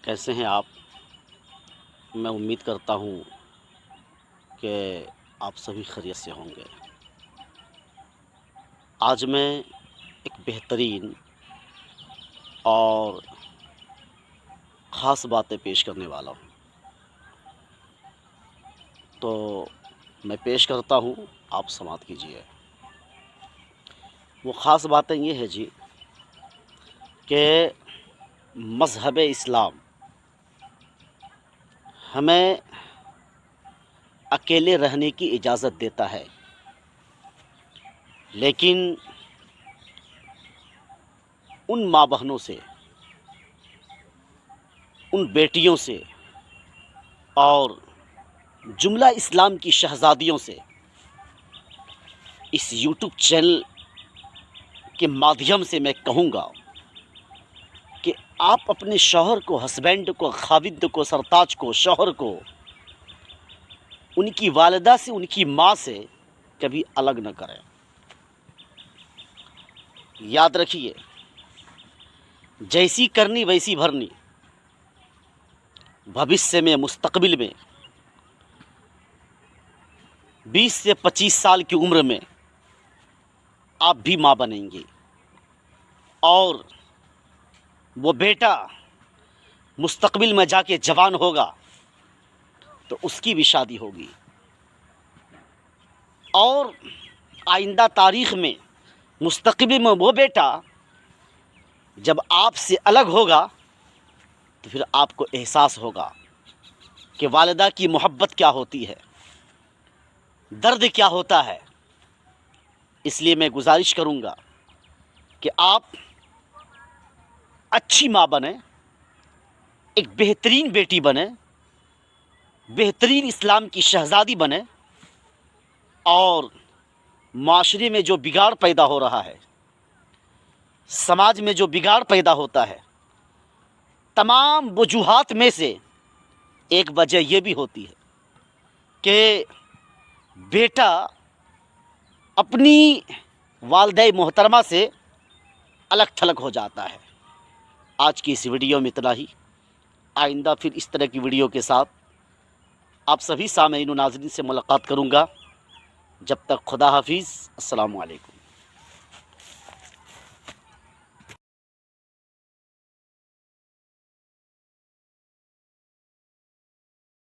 کیسے ہیں آپ؟ میں امید کرتا ہوں کہ آپ سبھی خیریت سے ہوں گے۔ آج میں ایک بہترین اور خاص باتیں پیش کرنے والا ہوں، تو میں پیش کرتا ہوں، آپ سماعت کیجیے۔ وہ خاص باتیں یہ ہے جی کہ مذہب اسلام ہمیں اکیلے رہنے کی اجازت دیتا ہے، لیکن ان ماں بہنوں سے، ان بیٹیوں سے اور جملہ اسلام کی شہزادیوں سے اس یوٹیوب چینل کے مادھیم سے میں کہوں گا کہ آپ اپنے شوہر کو، ہسبینڈ کو، خاوند کو، سرتاج کو، شوہر کو ان کی والدہ سے، ان کی ماں سے کبھی الگ نہ کریں۔ یاد رکھیے، جیسی کرنی ویسی بھرنی۔ بھوشیہ میں، مستقبل میں 20 سے 25 سال کی عمر میں آپ بھی ماں بنیں گے، اور وہ بیٹا مستقبل میں جا کے جوان ہوگا تو اس کی بھی شادی ہوگی، اور آئندہ تاریخ میں مستقبل میں وہ بیٹا جب آپ سے الگ ہوگا تو پھر آپ کو احساس ہوگا کہ والدہ کی محبت کیا ہوتی ہے، درد کیا ہوتا ہے۔ اس لیے میں گزارش کروں گا کہ آپ اچھی ماں بنیں، ایک بہترین بیٹی بنیں، بہترین اسلام کی شہزادی بنیں، اور معاشرے میں جو بگاڑ پیدا ہو رہا ہے، سماج میں جو بگاڑ پیدا ہوتا ہے، تمام وجوہات میں سے ایک وجہ یہ بھی ہوتی ہے کہ بیٹا اپنی والدہ محترمہ سے الگ تھلگ ہو جاتا ہے۔ آج کی اس ویڈیو میں اتنا ہی، آئندہ پھر اس طرح کی ویڈیو کے ساتھ آپ سبھی سامعین و ناظرین سے ملاقات کروں گا۔ جب تک خدا حافظ، السلام علیکم۔